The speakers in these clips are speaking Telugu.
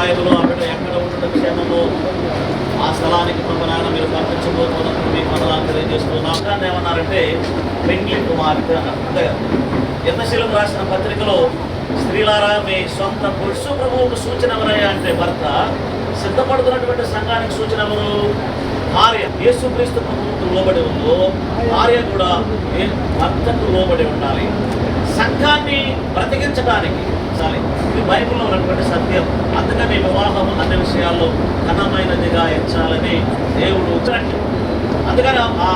బైబిల్ ఆ బిడ్డ ఎక్కడ ఉండటం క్షేమము ఆ స్థలానికి ప్రభాన మీరు పంపించబోతున్నప్పుడు మీకు వందనాలు తెలియజేస్తున్నాం. కానీ ఏమన్నారంటే పెండ్లి కుమార్తె అంటే యెహెజ్కేలు రాసిన పత్రికలో స్త్రీలారా మీ సొంత పురుషు ప్రభువుకు సూచన ఎవరయ్యా అంటే భర్త, సిద్ధపడుతున్నటువంటి సంఘానికి సూచన ఎవరు? భార్య. యేసుక్రీస్తు ప్రభువుకు లోబడి ఉందో భార్య కూడా భర్తకు లోబడి ఉండాలి. సంఘాన్ని బ్రతికించడానికి చాలి. ఇది బైబిల్లో ఉన్నటువంటి సత్యం. అందుకని వివాహం అన్ని విషయాల్లో ఘనమైనదిగా ఎంచాలని దేవుడు అందుకని ఆ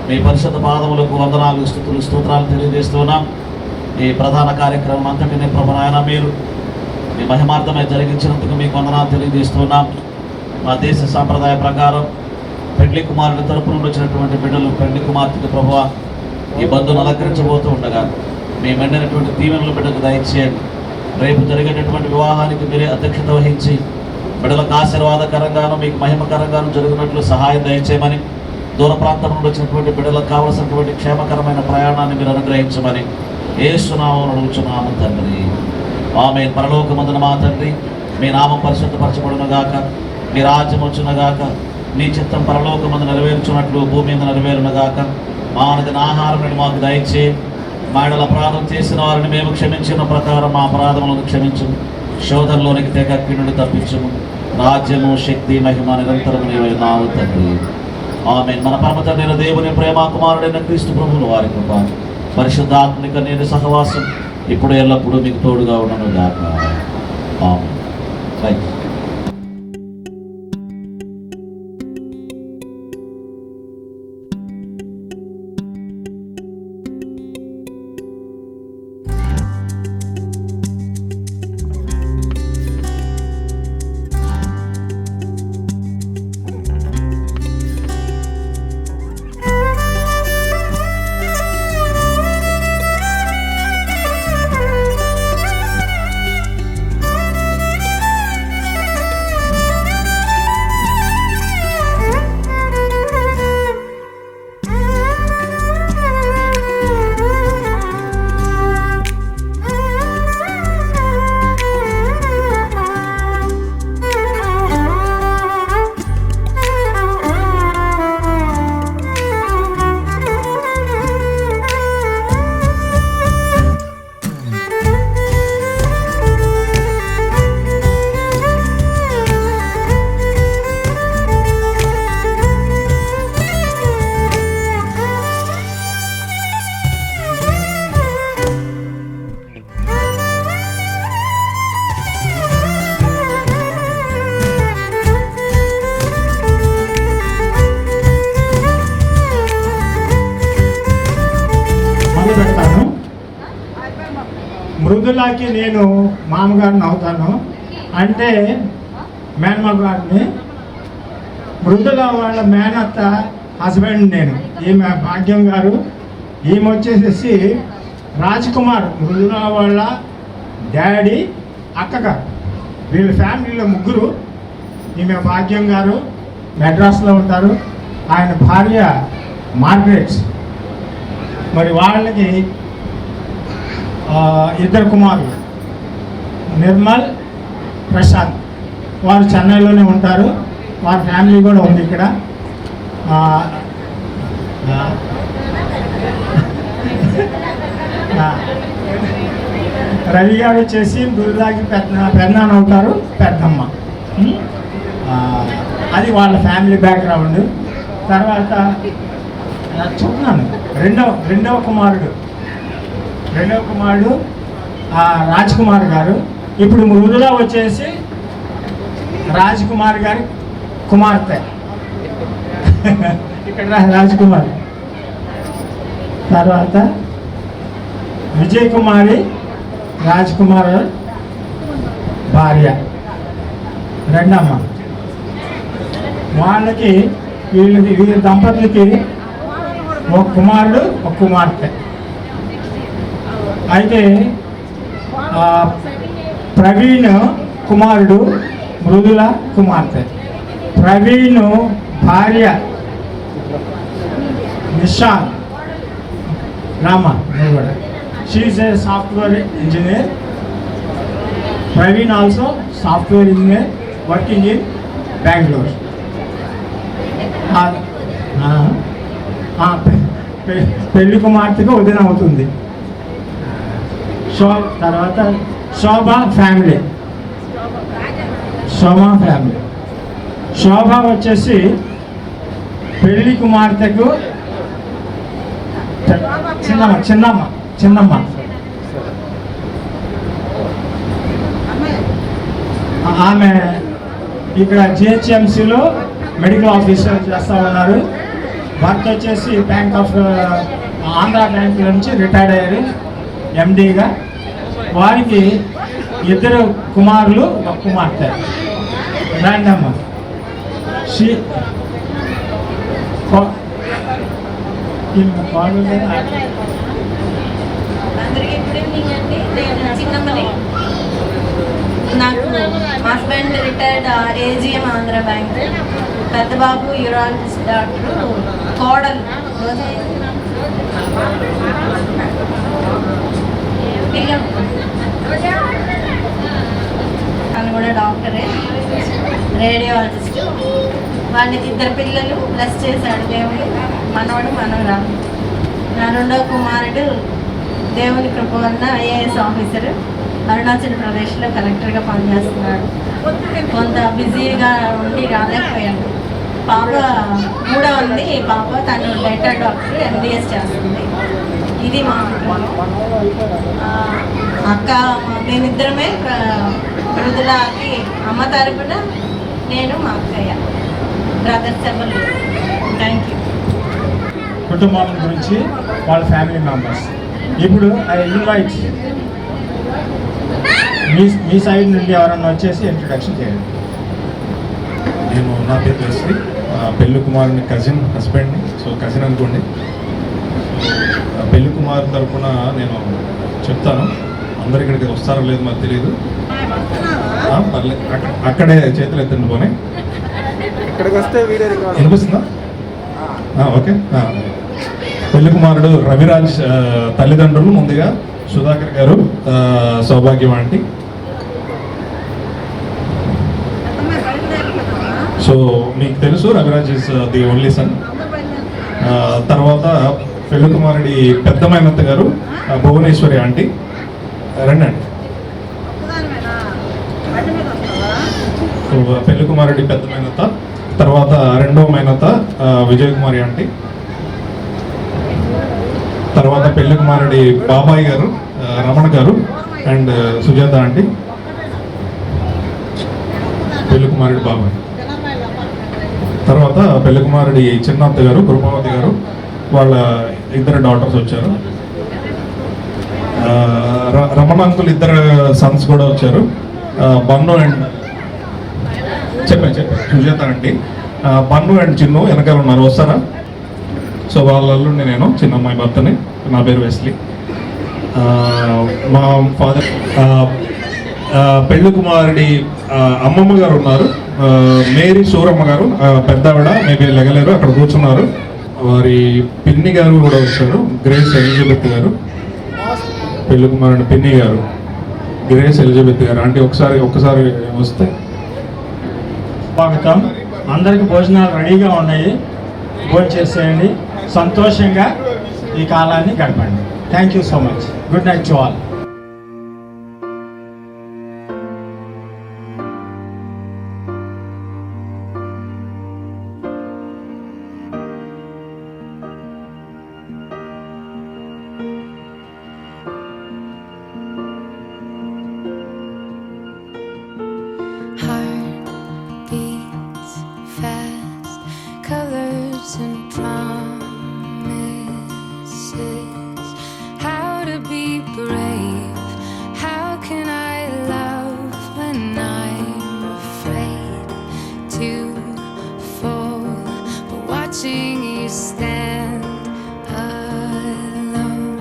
మీ పరిశుద్ధ పాదములకు వందనాలు స్తోత్రాలు తెలియజేస్తున్నాం. ఈ ప్రధాన కార్యక్రమం అంతటినీ ప్రభునాయన మీరు మీ మహిమార్థమై జరిగించినందుకు మీకు వందనాలు తెలియజేస్తున్నాం. మా దేశ సాంప్రదాయ ప్రకారం పెండ్లి కుమారుడి తరపున వచ్చినటువంటి బిడ్డలు పెండ్లి కుమార్తెకు ప్రభువా ఈ బంధువును అలంకరించబోతూ ఉండగా మీ మెండైనటువంటి దీవెనలు బిడ్డకు దయచేయండి. రేపు జరిగేటటువంటి వివాహానికి మీరే అధ్యక్షత వహించి బిడ్డలకు ఆశీర్వాదకరంగాను మీకు మహిమకరంగాను జరిగినట్లు సహాయం దయచేయమని, దూర ప్రాంతం నుండి వచ్చినటువంటి బిడ్డలకు కావలసినటువంటి క్షేమకరమైన ప్రయాణాన్ని మీరు అనుగ్రహించమని యేసు నామమున అడుగుచున్నాము తండ్రి. ఆమేన్. పరలోకమందున మా తండ్రి, మీ నామం పరిశుద్ధపరచబడును గాక, మీ రాజ్యం వచ్చును గాక, మీ చిత్తం పరలోకమందు నెరవేర్చున్నట్లు భూమి మీద నెరవేరును గాక. మా అనుదిన ఆహారం మాకు దయచేయి. మా యెడల అపరాధం చేసిన వారిని మేము క్షమించిన ప్రకారం మా అపరాధములను క్షమించుము. శోధనలోనికి తెగక్కి నుండి తప్పించుము. రాజ్యము శక్తి మహిమ నిరంతరం నీవైనావు తండ్రి. ఆమేన్. మన పరమ తండ్రి దేవుని ప్రేమ కుమారుడైన క్రీస్తు ప్రభువుల వారి కృప పరిశుద్ధాత్మిక నేను సహవాసం ఇప్పుడు ఎల్లప్పుడూ మీకు తోడుగా ఉండను గాక. ఆమేన్. మృదులాకి నేను మామగారిని అవుతాను, అంటే మేనమాగారిని. మృదుల వాళ్ళ మేనత్త హస్బెండ్ నేను, ఈమె భాగ్యం గారు. ఈమె వచ్చేసేసి రాజ్ కుమార్, మృదుల వాళ్ళ డాడీ అక్కగారు. వీళ్ళ ఫ్యామిలీలో ముగ్గురు. ఈమె భాగ్యం గారు మెడ్రాస్లో ఉంటారు, ఆయన భార్య మార్గరెట్స్. మరి వాళ్ళకి ఇద్దరు కుమారులు, నిర్మల్, ప్రశాంత్. వారు చెన్నైలోనే ఉంటారు, వారి ఫ్యామిలీ కూడా ఉంది ఇక్కడ. రవి గారు వచ్చేసి మృదులాకి పెద్దనాన్న అవుతారు, పెద్దమ్మ. అది వాళ్ళ ఫ్యామిలీ బ్యాక్గ్రౌండ్. తర్వాత చెప్తున్నాను, రెండవ కుమారుడు రాజ్ కుమార్ గారు. ఇప్పుడు మృదుల వచ్చేసి రాజ్ కుమార్ గారి కుమార్తె. ఇక్కడ రాజ్ కుమార్. తర్వాత విజయ్ కుమారి, రాజ్ కుమార్ భార్య, రెండమ్మ. వాళ్ళకి వీళ్ళ దంపతులకి ఒక కుమారుడు, ఒక కుమార్తె. అయితే ప్రవీణ్ కుమారుడు, మృదుల కుమార్తె. ప్రవీణ్ భార్య నిషాంత్ రామ, కూడా she is a software engineer. Praveen also software engineer working in Bengaluru. పెళ్లి కుమార్తెకు వదిన అవుతుంది. తర్వాత శోభ ఫ్యామిలీ. శోభ వచ్చేసి పెళ్లి కుమార్తెకు చిన్నమ్మ. ఆమె ఇక్కడ జిహెచ్ఎంసీలో మెడికల్ ఆఫీసర్ చేస్తూ ఉన్నారు. భర్త వచ్చేసి ఆంధ్ర బ్యాంక్ నుంచి రిటైర్డ్ అయ్యారు ఎండీగా. వారికి ఇద్దరు కుమారులు, ఒక కుమార్తె. రాండమ్మ. నాకు husband retired AGM Andhra bank, పెద్ద బాబు యూరాలజిస్ట్ డాక్టర్, కోడలు తను కూడా డాక్టరే, రేడియాలజిస్ట్. వాళ్ళకి ఇద్దరు పిల్లలు ప్లస్ చేశాడు దేవుడు, మనవడు మనవరాలు. నా రెండవ కుమారుడు దేవుని కృప వలన ఐఏఎస్ ఆఫీసర్, అరుణాచల్ ప్రదేశ్లో కలెక్టర్గా పనిచేస్తున్నాడు. కొంత బిజీగా ఉండి రాలేకపోయాడు. పాప కూడా ఉంది, పాప తను డెంటల్ డాక్టర్, ఎంబీఎస్ చేస్తుంది. ఇది మా అక్క. మేమిద్దరమే మృదులాకి అమ్మ తరపున, నేను మా అక్కయ్య, బ్రదర్స్ ఎవరు. Thank you. కుటుంబం గురించి వాళ్ళ ఫ్యామిలీ మెంబర్స్. ఇప్పుడు ఐ ఇన్వైట్ మీ సైడ్ నుండి ఎవరన్నా వచ్చేసి ఇంట్రొడక్షన్ చేయండి. నా పేరు జయశ్రీ, పెళ్లి కుమారుని కజిన్ హస్బెండ్ని, సో కజిన్ అనుకోండి. పెళ్లి కుమార్ తరఫున నేను చెప్తాను. అందరు ఇక్కడికి వస్తారో లేదు మాకు తెలియదు. పర్లేదు, అక్కడే చేతులు ఎత్తండి పోనీ. వినిపిస్తుందా? ఓకే. పెళ్లి కుమారుడు రవిరాజ్ తల్లిదండ్రులు ముందుగా సుధాకర్ గారు, సౌభాగ్యం ఆంటీ. సో మీకు తెలుసు Raviraj is the only sun. తర్వాత పెళ్లి కుమారుడి పెద్ద మేనత్త గారు భువనేశ్వరి ఆంటీ. రండి. సో పెళ్లి కుమారుడి పెద్ద మేనత్త. తర్వాత రెండవ మేనత్త విజయ్ కుమారి ఆంటీ. తర్వాత పెళ్లి కుమారుడి బాబాయ్ గారు రమణ గారు అండ్ సుజాత ఆంటీ. పెళ్లి కుమారుడి బాబాయ్. తర్వాత పెళ్లి కుమారుడి చిన్నత్త గారు కృపావతి గారు, వాళ్ళ ఇద్దరు డాటర్స్ వచ్చారు. రమణ అంకుల్ ఇద్దరు సన్స్ కూడా వచ్చారు. బన్ను అండ్ చెప్పాను సుజాత అండి, బన్ను అండ్ చిన్ను వెనకాల ఉన్నారు, వస్తారా? సో వాళ్ళ అల్లుండి నేను, చిన్న అమ్మాయి భర్తని. నా పేరు వెస్లీ. మా ఫాదర్ పెళ్లి కుమారుడి అమ్మమ్మ గారు ఉన్నారు, మేరీ సూరమ్మ గారు, పెద్దావిడ మేబీ లెగలేరు, అక్కడ కూర్చున్నారు. వారి పిన్ని గారు కూడా వచ్చారు, గ్రేస్ ఎలిజబెత్ గారు. పెళ్లి కుమారుడి పిన్ని గారు గ్రేస్ ఎలిజబెత్ గారు. అంటే ఒక్కసారి వస్తే స్వాగతం. అందరికి భోజనాలు రెడీగా ఉన్నాయి, భోజనం చేసేయండి, సంతోషంగా ఈ కాలాన్ని గడపండి. Thank you so much. Good night to all. Beats fast, colors and promises. How to be brave? How can I love when I'm afraid to fall? But watching you stand alone,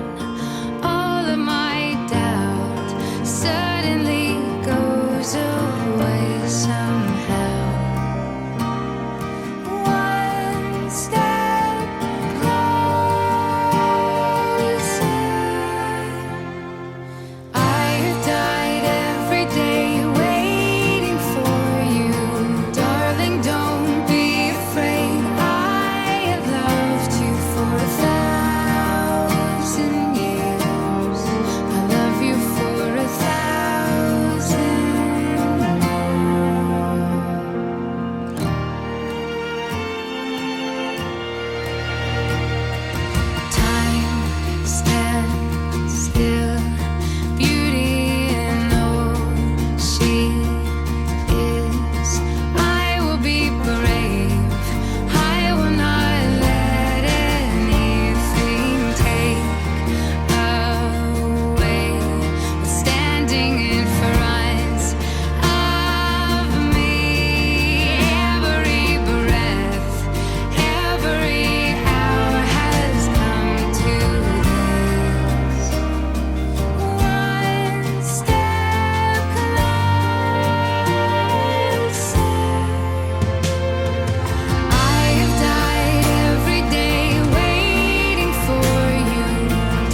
all of my doubt suddenly goes away somehow. One step closer. I have died every day waiting for you. Darling, don't be afraid. I have loved you for 1,000 years. I love you for 1,000 more. Time stands still, beauty in all she is. I will be brave. I will not let anything take away what's standing in front of me. Every breath, every hour has come to this. One step closer. I have died every day waiting for you.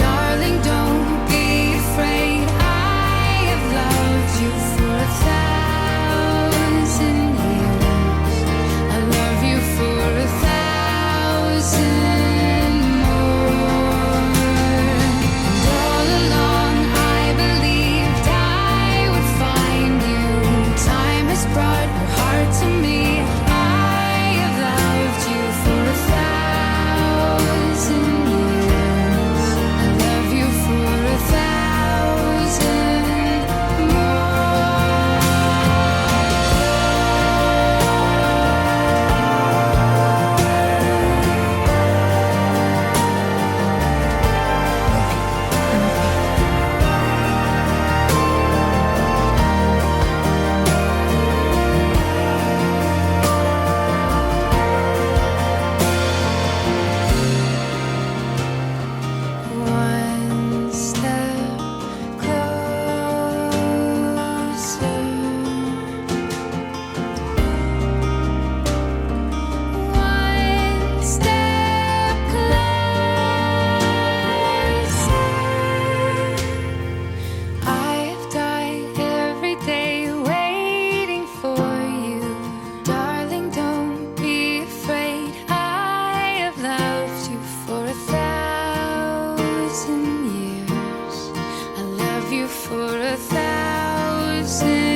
Darling, don't be afraid. I have loved you for 1,000 years. I love you for 1,000 more. And all along I believed I would find you. Time has brought your heart to me. I have loved you for 1,000 years. I love you for 1,000 more. One step closer. One step closer. I have died every day waiting for you. Darling, don't be afraid. I have loved you for 1,000 years. I love you for 1,000